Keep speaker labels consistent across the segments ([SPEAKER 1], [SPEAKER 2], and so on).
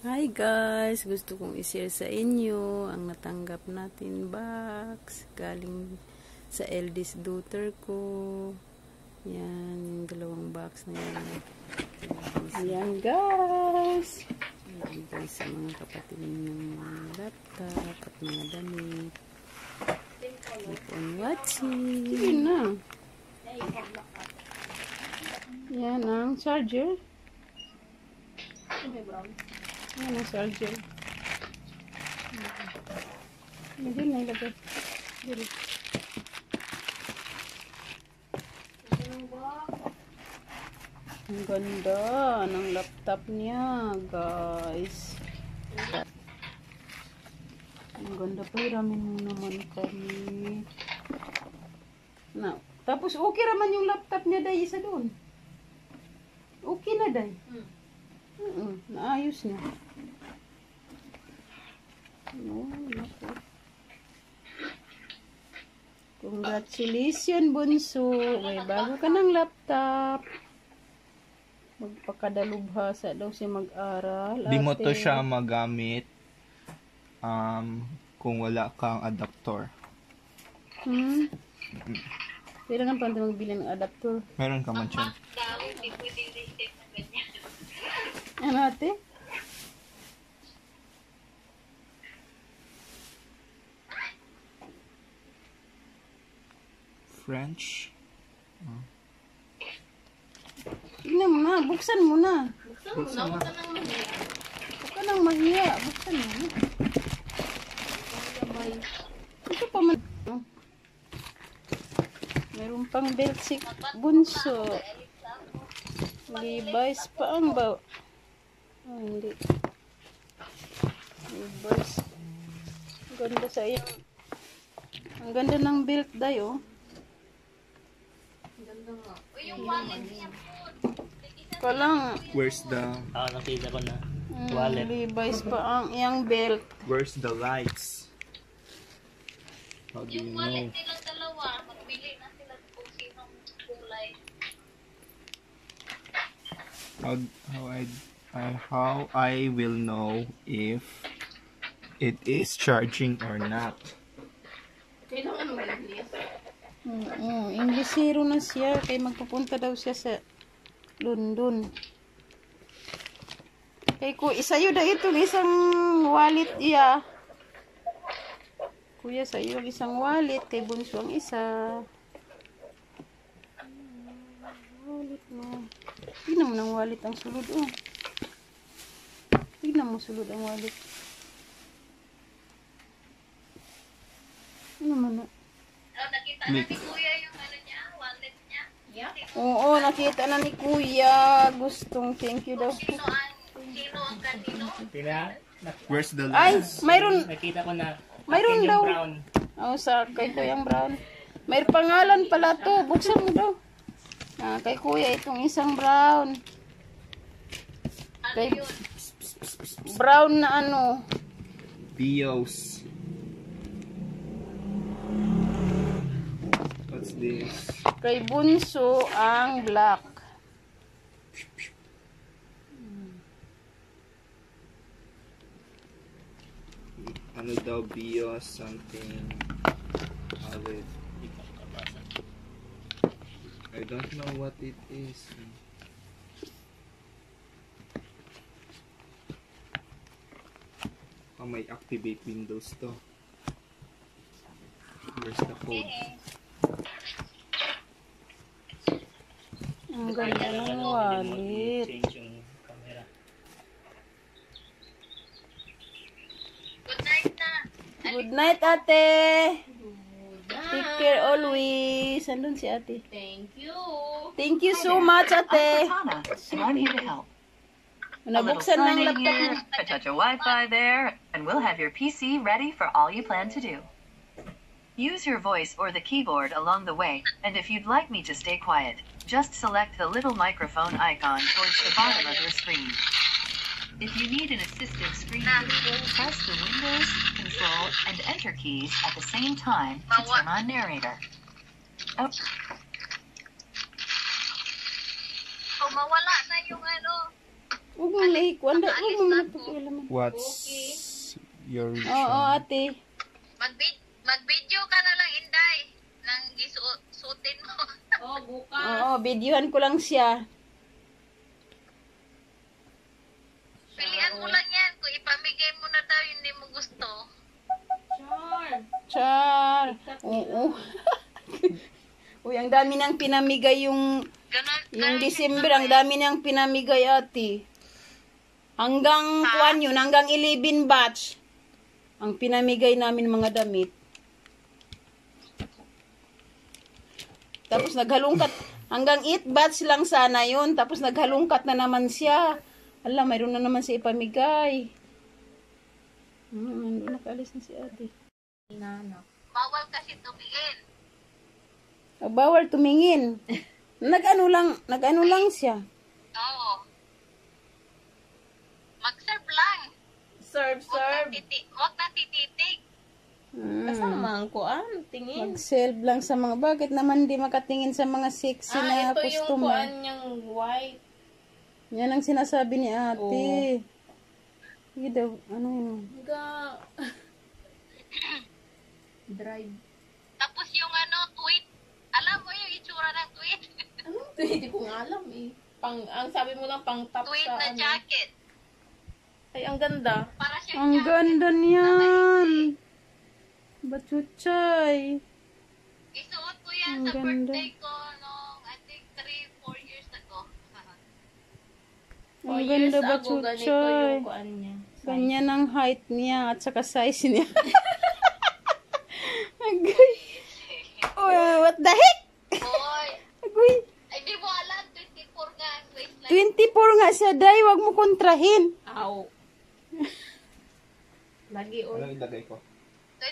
[SPEAKER 1] Hi guys! Gusto kong i-share sa inyo ang natanggap natin box galing sa eldest daughter ko. Yan, yung dalawang box na yan. Ayan guys! Ibigay sa mga kapatid ng mga laptop at mga damit. Keep on watching! Sige na! Yan ang charger. Yan ang charger. Hindi na ilagay. Ang ganda ng laptop niya, guys. Ang ganda pa. Hiramin mo naman kami. Tapos okay raman yung laptop niya, day, isa doon. Okay na, day. Naayos niya. Naku. Congratulations, bunso. May bago ka ng laptop. Magpakadalubhasa daw siya mag-aral.
[SPEAKER 2] Di mo to siya magamit kung wala kang adapter.
[SPEAKER 1] Kailangan pa natin magbili ng adapter.
[SPEAKER 2] Meron ka man siya.
[SPEAKER 1] Ano ate?
[SPEAKER 2] French.
[SPEAKER 1] Tingnan mo na, buksan mo na.
[SPEAKER 2] Buksan mo na.
[SPEAKER 1] Huwag ka nang mahiya, buksan mo na. Ito pa man. Meron pang belt si bunso. Levi's pa ang ba? Oh, hindi. Levi's. Ang ganda sa iyo. Ang ganda ng belt day, oh.
[SPEAKER 3] Yung wallet niya po.
[SPEAKER 1] Kalang.
[SPEAKER 2] Where's the...
[SPEAKER 4] nakita ko na. Wallet.
[SPEAKER 1] Levi's pa ang iyang belt.
[SPEAKER 2] Where's the lights? How do you
[SPEAKER 3] Yung
[SPEAKER 2] know?
[SPEAKER 3] wallet nila dalawa, magpili na sila kung sinong kulay.
[SPEAKER 2] How I will know if it is charging or not?
[SPEAKER 1] Inglesero na siya kay magpupunta daw siya sa London. Kay ko isayo da ito isang wallet iya. Kuya sayo isang wallet kay bunso ang isa. Wallet mo. Tingnan mo ng wallet ang sulod, oh. Tingnan mo sulod ang wallet. Ano man na?
[SPEAKER 3] Nakita na ni Kuya yung ano niya, wallet niya. Yeah.
[SPEAKER 1] Oo, nakita na ni Kuya. Gustong thank you daw.
[SPEAKER 3] Sino ang kanino?
[SPEAKER 2] Where's the
[SPEAKER 1] Ay,
[SPEAKER 2] lights?
[SPEAKER 1] mayroon.
[SPEAKER 4] Nakita ko na.
[SPEAKER 1] Mayroon
[SPEAKER 4] yung
[SPEAKER 1] daw.
[SPEAKER 4] brown.
[SPEAKER 1] Oh, sa kay Kuyang Brown. May pangalan pala to. Buksan mo daw. Kay Kuya itong isang brown.
[SPEAKER 3] Ano
[SPEAKER 1] Kay
[SPEAKER 3] yun?
[SPEAKER 1] brown na ano.
[SPEAKER 2] BIOS. What's this?
[SPEAKER 1] Kay bunso ang black.
[SPEAKER 2] Ano daw BIOS something other. I don't know what it is. May activate Windows to. Where's the code?
[SPEAKER 1] Ang ganda ng wallet.
[SPEAKER 4] Change yung camera.
[SPEAKER 3] Good night na.
[SPEAKER 1] Good night, ate. Take care always. Andun si ate.
[SPEAKER 3] Thank you.
[SPEAKER 1] Thank you so much, ate.
[SPEAKER 5] Cortana, and I'm here to help. A little
[SPEAKER 1] Nabuksan ng
[SPEAKER 5] sign in
[SPEAKER 1] laptop
[SPEAKER 5] here,
[SPEAKER 1] niya.
[SPEAKER 5] a touch of Wi-Fi there, and we'll have your PC ready for all you plan to do. Use your voice or the keyboard along the way, and if you'd like me to stay quiet, just select the little microphone icon towards the bottom of your screen. If you need an assistive screen reader, press the Windows, Control, and Enter keys at the same time to turn on narrator. Oh.
[SPEAKER 3] So, mawala na yung ano.
[SPEAKER 1] Huwag mo laik. Huwag mo manapag-ilaman.
[SPEAKER 2] What's your
[SPEAKER 1] Oo,
[SPEAKER 2] reason?
[SPEAKER 1] ate.
[SPEAKER 3] Mag-video ka na lang, Inday. Nang isuotin mo.
[SPEAKER 1] Oo, videohan ko lang siya.
[SPEAKER 3] Pilihan mo lang yan. Kung ipamigay mo na daw, hindi mo gusto.
[SPEAKER 1] Char. Oo. Uy, ang dami nang pinamigay yung December, ang dami nang pinamigay, ate. Hanggang kuan yun, hanggang 11 batch. Ang pinamigay namin mga damit. Tapos naghalungkat, hanggang 8 batch lang sana yun. Tapos naghalungkat na naman siya. Ala, mayroon na naman siya ipamigay. Nandun, nakaalis na si ate.
[SPEAKER 3] Bawal kasi tumingin.
[SPEAKER 1] Bawal tumingin. Nag-ano lang siya.
[SPEAKER 3] Oo. Mag-serve lang.
[SPEAKER 6] Serve.
[SPEAKER 3] Huwag na tititig.
[SPEAKER 6] Kasama ang kuan, tingin.
[SPEAKER 1] Mag-serve lang sa mga, bakit naman di makatingin sa mga sexy na
[SPEAKER 6] Ito yung
[SPEAKER 1] customer?
[SPEAKER 6] kuan niyang white.
[SPEAKER 1] Yan ang sinasabi ni ate. Sige daw, ano yun?
[SPEAKER 6] Drive.
[SPEAKER 3] Tapos yung tweet. Alam mo yung itsura ng tweet?
[SPEAKER 6] Hindi ko nga alam eh. Ang sabi mo lang pang top
[SPEAKER 3] Tweet
[SPEAKER 6] sa
[SPEAKER 3] na jacket.
[SPEAKER 6] Ay, ang ganda.
[SPEAKER 3] Para siyang
[SPEAKER 1] Ang
[SPEAKER 3] jacket.
[SPEAKER 1] ganda niyan. Bachuchay.
[SPEAKER 3] Isuot ko yan
[SPEAKER 1] Ang
[SPEAKER 3] sa
[SPEAKER 1] ganda.
[SPEAKER 3] birthday ko noong, I think, 3-4 years ago.
[SPEAKER 1] Ang ganda
[SPEAKER 6] Ganito
[SPEAKER 1] bachuchay.
[SPEAKER 6] yung kuan niya.
[SPEAKER 1] Ganyan ang height niya at saka size niya. Agoy. Oh, what the heck?
[SPEAKER 3] Boy,
[SPEAKER 1] Agoy.
[SPEAKER 3] ay di mo alam, 24 nga ang waistline.
[SPEAKER 1] 24 nga siya, day. Wag mo kontrahin.
[SPEAKER 6] Aw. Lagi or
[SPEAKER 2] Anong ilagay ko?
[SPEAKER 3] 24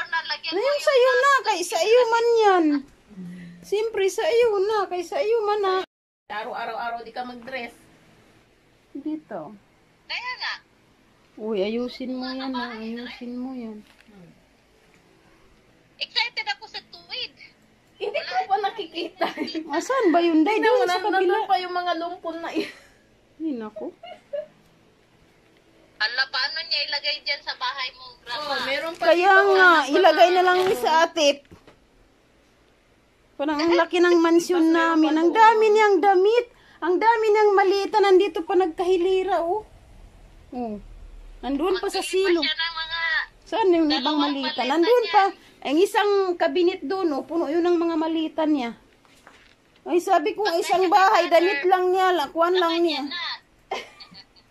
[SPEAKER 3] na lagyan
[SPEAKER 1] Ano
[SPEAKER 3] mo
[SPEAKER 1] yung sa'yo na? Kay sa iyo man yan. Siyempre, sa iyo na. Kay sa iyo man na.
[SPEAKER 6] araw-araw di ka mag-dress.
[SPEAKER 1] Dito.
[SPEAKER 3] Kaya nga,
[SPEAKER 1] Uy, ayusin mo yan ha. Ayusin mo yan.
[SPEAKER 3] excited ako sa tuwid.
[SPEAKER 6] Hindi ko pa nakikita.
[SPEAKER 1] Asan ba yun, day? Doon sa kabila.
[SPEAKER 6] Nandun pa yung mga lumpon na yun.
[SPEAKER 1] Ay, naku.
[SPEAKER 3] Ala, paano niya ilagay dyan sa bahay mo, grandma?
[SPEAKER 6] Meron pa
[SPEAKER 1] Kaya nga, ilagay na lang sa atip. Parang ang laki ng mansyon namin. Ang dami niyang damit. Ang dami niyang malita. Nandito pa nagkahilira, oh. Oh. Nandun pa sa silo.
[SPEAKER 3] Siya ng mga,
[SPEAKER 1] Saan yung ibang malita? Nandun pa. Ang isang kabinet doon, oh. Puno yun ng mga malita niya. Ay, sabi ko, isang bahay, damit lang niya. Kuwan lang niya.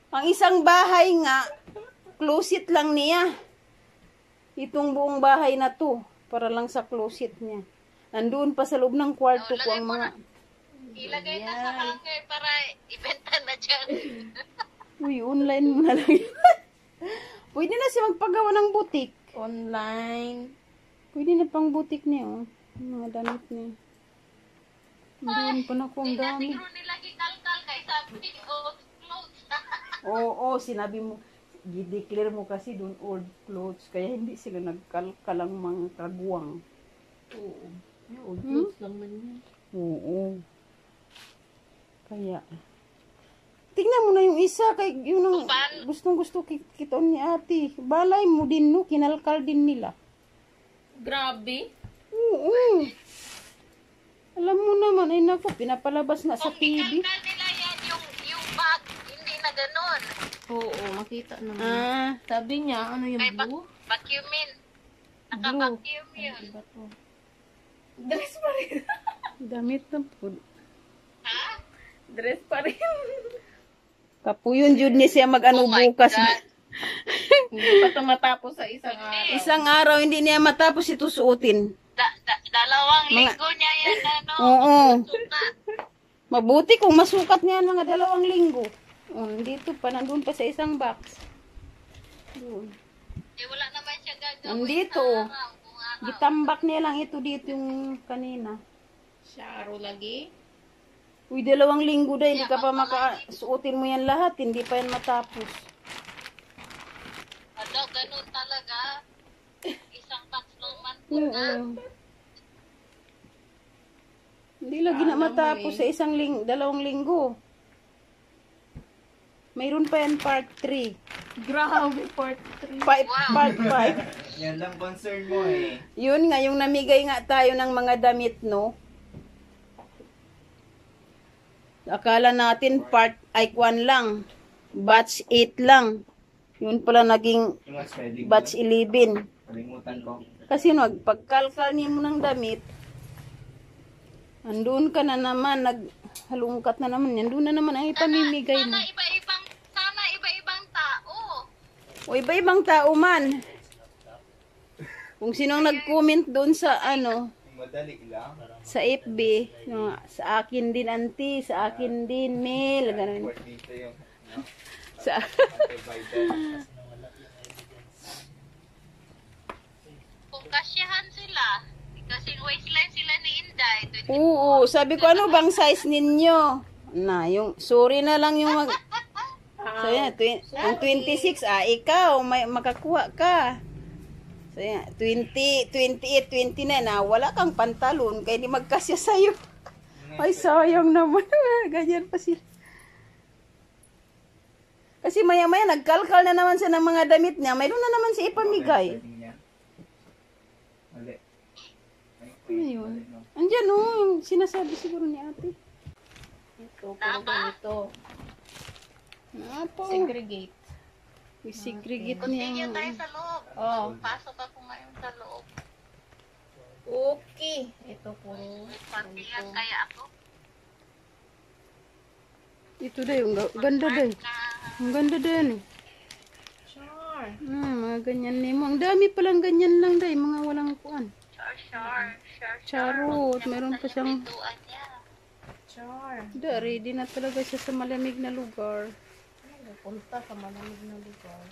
[SPEAKER 1] Ang isang bahay nga, closet lang niya. Itong buong bahay na to, para lang sa closet niya. Nandun pa sa loob ng kwarto ko ang mga...
[SPEAKER 3] ilagay na sa hanger para ibenta na dyan.
[SPEAKER 1] Uy, online mo na lang. Pwede na siya magpagawa ng butik.
[SPEAKER 6] online.
[SPEAKER 1] Pwede na pang butik niya, oh. Ang mga damit niya. Doon pa na ko, ang dami.
[SPEAKER 3] Siguro nila gikalkal kay sabi, old clothes.
[SPEAKER 1] Oo, sinabi mo, i-declare mo kasi doon old clothes, kaya hindi sila nagkalkalang mga kagwang.
[SPEAKER 6] Oo. Ay, old clothes lang man yan.
[SPEAKER 1] Oo. Kaya, tingnan mo na yung isa, kay yun ang gustong-gusto kiton ni ate. Balay mo din, no? Kinalkal din nila.
[SPEAKER 6] Grabe.
[SPEAKER 1] Oo. Alam mo naman, ay naku, pinapalabas nga sa
[SPEAKER 3] Kung
[SPEAKER 1] TV.
[SPEAKER 3] ikalkal nila yan, yung bag, hindi na ganun.
[SPEAKER 6] Oo, makita naman.
[SPEAKER 1] Ah,
[SPEAKER 6] Sabi niya, ano yung
[SPEAKER 3] Kay
[SPEAKER 6] blue?
[SPEAKER 3] vacuumin. Naka-vacuum yun.
[SPEAKER 6] Iba to. Dress pa rin.
[SPEAKER 1] damit na po.
[SPEAKER 3] Ha?
[SPEAKER 6] Dress pa rin.
[SPEAKER 1] Kapuyon jud ni siya mag-ano
[SPEAKER 3] Oh my
[SPEAKER 1] bukas.
[SPEAKER 3] God.
[SPEAKER 6] Hindi pa ito matapos sa isang araw.
[SPEAKER 1] Isang araw hindi niya matapos ito suotin.
[SPEAKER 3] Dalawang linggo niya yan, ano.
[SPEAKER 1] Oo.
[SPEAKER 3] Suka.
[SPEAKER 1] Mabuti kung masukat niya mga 2 linggo. Dito pa, nandun pa sa isang box. Doon.
[SPEAKER 3] Eh, wala naman siya gagawin
[SPEAKER 1] Nandito.
[SPEAKER 3] sa araw. Kung araw.
[SPEAKER 1] Gitambak niya lang ito dito yung kanina.
[SPEAKER 6] Sharo lagi.
[SPEAKER 1] Uy, 2 linggo dahil hindi ka pa makasuotin mo yan lahat. Hindi pa yan matapos.
[SPEAKER 3] Ano, ganun talaga. Isang box lang man po
[SPEAKER 1] Oo.
[SPEAKER 3] na.
[SPEAKER 1] Hindi lagi na matapos sa 2 linggo. Mayroon pa yan part 3.
[SPEAKER 6] Grabe, part 3.
[SPEAKER 1] Part 5.
[SPEAKER 2] Yan lang concern mo eh.
[SPEAKER 1] Yun nga, yung namigay nga tayo ng mga damit, no? Akala natin part 1 lang. Batch 8 lang. Yun pala naging
[SPEAKER 2] Yung mas pwede
[SPEAKER 1] batch 11.
[SPEAKER 2] kalimutan ko.
[SPEAKER 1] Kasi pagkalkal niyo mo ng damit, andun ka na naman, naghalungkat na naman, andun na naman ang ipamimigay mo.
[SPEAKER 3] Sana iba-ibang tao.
[SPEAKER 1] O iba-ibang tao man. Kung sinong nag-comment doon sa
[SPEAKER 2] Madali lang.
[SPEAKER 1] sa FB, sa akin din auntie, sa akin din Mel, ganun.
[SPEAKER 2] Report dito yung
[SPEAKER 1] Sa
[SPEAKER 2] anti-violence.
[SPEAKER 3] Kung kasyahan sila, kasi waistline sila ni Inday.
[SPEAKER 1] Oo, sabi ko ano bang size ninyo? Na, yung sorry na lang yung So yan, yung 26 ikaw may makakuha ka. So yan, 20, 28, 29 wala kang pantalon kaya di magkasya sa'yo. Ay sayang naman. Ganyan pa sila. Kasi maya-maya nagkalkal na naman siya ng mga damit niya. Mayroon na naman siya ipamigay.
[SPEAKER 2] Mali.
[SPEAKER 1] Ano yun? Andyan yung sinasabi siguro ni ate.
[SPEAKER 6] Ito, puro ganito.
[SPEAKER 1] Napo.
[SPEAKER 6] Segregate.
[SPEAKER 1] Segregate
[SPEAKER 3] Continue
[SPEAKER 1] niya.
[SPEAKER 3] tayo sa loob.
[SPEAKER 6] Oh.
[SPEAKER 3] Pasok ako ngayon sa loob.
[SPEAKER 6] Okay. Ito, puro
[SPEAKER 3] Partiyan
[SPEAKER 6] ganito.
[SPEAKER 3] kaya ako.
[SPEAKER 1] Ito daw, yung ganda daw. Ang ganda din.
[SPEAKER 6] Sure.
[SPEAKER 1] Mga ganyan ni mo. Ang dami palang ganyan lang daw, mga walang kuan.
[SPEAKER 3] Sure.
[SPEAKER 1] Charot, meron pa siyang
[SPEAKER 3] Tuan niya.
[SPEAKER 6] Sure.
[SPEAKER 1] ready na talaga siya sa malamig na lugar.
[SPEAKER 6] Punta sa malamig na lugar.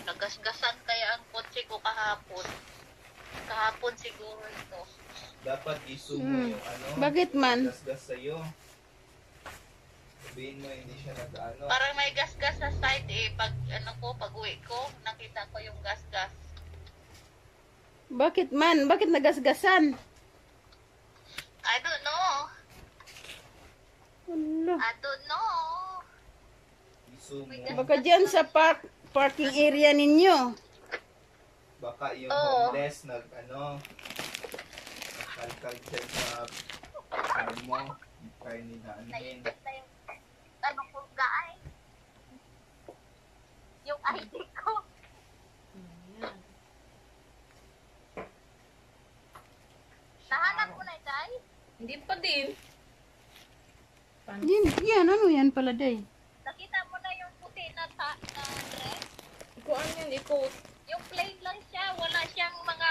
[SPEAKER 3] Nagasgasan kaya ang kotse ko kahapon. Kahapon siguro ito.
[SPEAKER 2] Dapat isumo yung
[SPEAKER 1] Bakit man?
[SPEAKER 2] gasgas sa'yo. Sabihin mo hindi siya nag-ano.
[SPEAKER 3] Parang may gasgas sa side pag pag uwi ko, nakita ko yung gasgas.
[SPEAKER 1] Bakit man? Bakit nagasgasan?
[SPEAKER 3] I don't know.
[SPEAKER 1] Wala.
[SPEAKER 3] I don't know.
[SPEAKER 2] Isumo.
[SPEAKER 1] Baka dyan sa parking area ninyo.
[SPEAKER 2] Baka yung
[SPEAKER 3] Oo.
[SPEAKER 2] homeless nagkalkal dyan sa mo. Kaya ninaanin.
[SPEAKER 3] Naipit na yung ko guy. Yung ID ko. Nahanap mo na, Day?
[SPEAKER 6] Hindi pa din.
[SPEAKER 1] Yan, ano yan pala day?
[SPEAKER 3] Nakita mo na yung puti na dress?
[SPEAKER 6] Ikuan yun, ikot.
[SPEAKER 3] Yung plain lang siya, wala siyang mga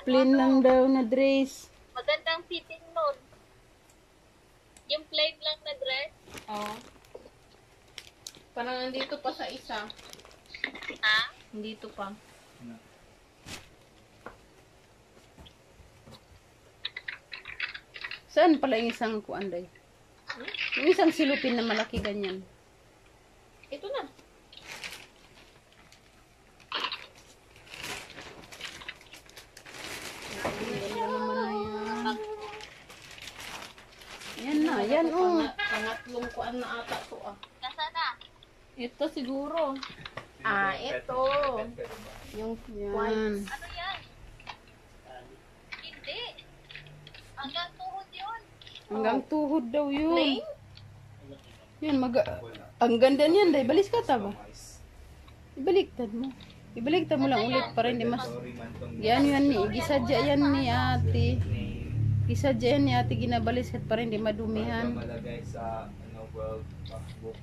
[SPEAKER 1] Plain lang daw na dress.
[SPEAKER 3] magandang fitting nun. Yung plain lang na dress.
[SPEAKER 6] Oo. Parang nandito pa sa isa.
[SPEAKER 3] Ha?
[SPEAKER 6] Nandito pa.
[SPEAKER 1] Saan pala yung isang kuan day? Yung isang silupin na malaki ganyan.
[SPEAKER 6] Ito na.
[SPEAKER 1] Yan na, yan oh.
[SPEAKER 6] Pangatlong kuan na ata to ah.
[SPEAKER 3] Nasaan na?
[SPEAKER 6] Ito siguro. Ito. Yung
[SPEAKER 1] Yan.
[SPEAKER 3] Ano yan? Hindi. Hanggang tuhod yun.
[SPEAKER 1] Hanggang tuhod daw yun.
[SPEAKER 6] plain.
[SPEAKER 1] Yan, ang ganda niyan day. Balis ka ta ba? Ibaliktad mo. Ibaliktad mo lang ulit para hindi mas...
[SPEAKER 2] Sorry man tong
[SPEAKER 1] Yan ni. Gisadya yan ni ate. Gisadya yan ni ate. Ginabalis para hindi madumihan.
[SPEAKER 2] malagay sa World Book.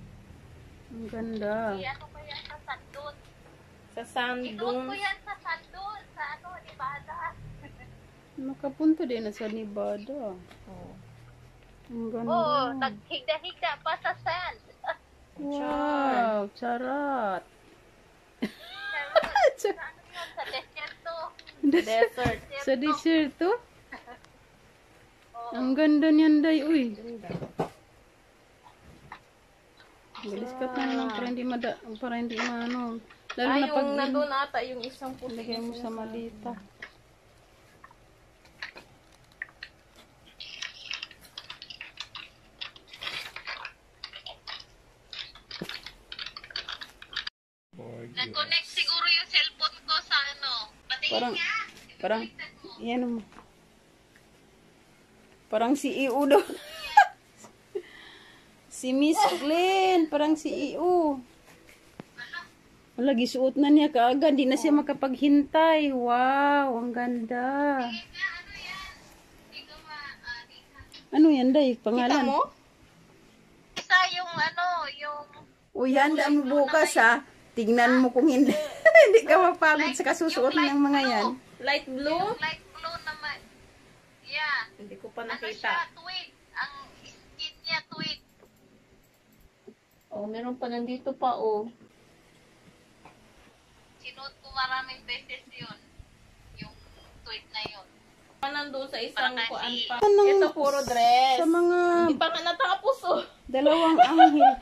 [SPEAKER 1] Ang ganda.
[SPEAKER 3] Ano ko yan sa sandun?
[SPEAKER 6] Sa sand
[SPEAKER 3] Ikuot ko
[SPEAKER 6] dunes.
[SPEAKER 3] yan sa sandun. Sa Nevada.
[SPEAKER 1] Makapunta din na sa Nevada.
[SPEAKER 6] Oh.
[SPEAKER 1] Ang ganda.
[SPEAKER 3] Oo, naghigda-higda pa sa sand.
[SPEAKER 1] Wow, charat.
[SPEAKER 3] Sa ano yun? Sa deserto.
[SPEAKER 6] Desert.
[SPEAKER 1] Sa desierto? Ang ganda niyan, day. Uy, bilis ka na lang para hindi para hindi maano. Lalo na pag
[SPEAKER 6] Yung nandun ata yung isang puti.
[SPEAKER 1] lagay mo sa malita. Parang, yan mo. Parang si EO daw. Si Miss Glenn, parang si EO. Wala, gisuot na niya kaagad. Di na siya makapaghintay. Wow, ang ganda. Ano yan, Day?
[SPEAKER 6] Kita
[SPEAKER 1] Pangalan?
[SPEAKER 6] mo?
[SPEAKER 3] Isa yung ano, yung
[SPEAKER 1] Uy, handa mo bukas, ha? Tignan mo kung hindi. Hindi ka mapagod sa kasusuot ng mga yan.
[SPEAKER 6] Light blue?
[SPEAKER 3] light blue naman. Yeah.
[SPEAKER 6] Hindi ko pa
[SPEAKER 3] Ano
[SPEAKER 6] nakita.
[SPEAKER 3] siya, tweed. Ang skin niya, tweed.
[SPEAKER 6] Oh, meron pa nandito pa, oh.
[SPEAKER 3] Sinuot ko maraming beses yun. Yung tweed na yun.
[SPEAKER 6] Nandun sa isang
[SPEAKER 3] Parang
[SPEAKER 6] kuan
[SPEAKER 3] si-
[SPEAKER 6] pa.
[SPEAKER 1] Anong-
[SPEAKER 6] Ito puro dress.
[SPEAKER 1] Sa mga
[SPEAKER 6] Hindi pa nga natapos, oh.
[SPEAKER 1] dalawang anghel.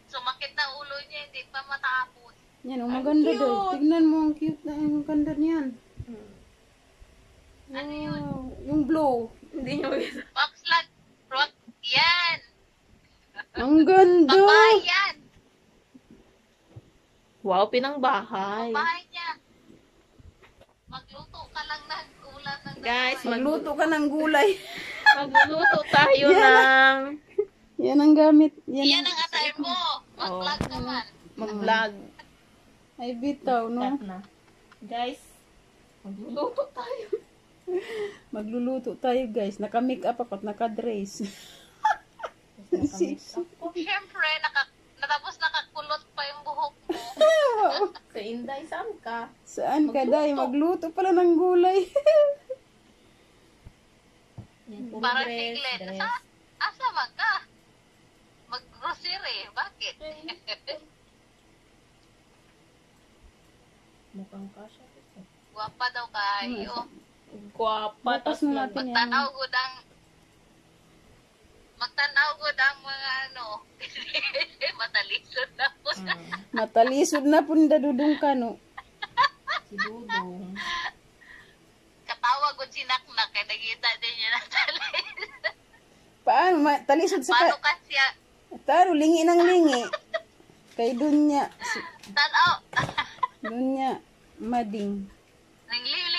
[SPEAKER 3] Sumakit na ulo niya, hindi pa matapos.
[SPEAKER 1] Yan, ang maganda
[SPEAKER 6] cute.
[SPEAKER 1] daw. Tignan mo, ang cute na, ang ganda niyan.
[SPEAKER 3] Ano yun?
[SPEAKER 1] Wow, yung blue.
[SPEAKER 6] Hindi nyo kita.
[SPEAKER 3] Box lang. Rock. Yan.
[SPEAKER 1] Ang ganda.
[SPEAKER 3] Babae yan.
[SPEAKER 6] Wow, pinangbahay.
[SPEAKER 3] Babae niya. Magluto ka lang ng ulam ng
[SPEAKER 6] Guys,
[SPEAKER 1] Magluto ka ng gulay.
[SPEAKER 6] magluluto tayo ng
[SPEAKER 1] Yan ang gamit.
[SPEAKER 3] Yan ang attire mo. Mag-vlog naman.
[SPEAKER 6] mag-vlog.
[SPEAKER 1] Ay, bitaw, no?
[SPEAKER 6] Start na. Guys, magluluto tayo.
[SPEAKER 1] Magluluto tayo, guys. Naka-make up ako at naka-dress.
[SPEAKER 3] Siyempre, natapos nakakulot pa yung buhok mo.
[SPEAKER 6] Sa Inday, saan ka?
[SPEAKER 1] Saan ka, Day? Magluto pala ng gulay.
[SPEAKER 6] Yan, puro
[SPEAKER 3] Para
[SPEAKER 6] dress,
[SPEAKER 3] si Glenn.
[SPEAKER 6] dress.
[SPEAKER 3] Asa man ka? Mag-grocery. Bakit?
[SPEAKER 6] Mukhang kasha.
[SPEAKER 3] Guwapa daw kayo.
[SPEAKER 6] Guwapa.
[SPEAKER 1] Bukas
[SPEAKER 6] Tas
[SPEAKER 1] na natin yan.
[SPEAKER 3] Magtanaw gud ang mga ano. Matalisod na po.
[SPEAKER 1] Matalisod na po ni Dadudong ka, no?
[SPEAKER 6] Si Dudong.
[SPEAKER 3] Katawa gud si Naknak kay nakita din niya na talis.
[SPEAKER 1] Paano? Talisod sa
[SPEAKER 3] Paano
[SPEAKER 1] ka?
[SPEAKER 3] ka siya?
[SPEAKER 1] Taro, lingi ng lingi. Kay Dunya.
[SPEAKER 3] Tanaw.
[SPEAKER 1] Dunya. Mading.
[SPEAKER 3] Nanglili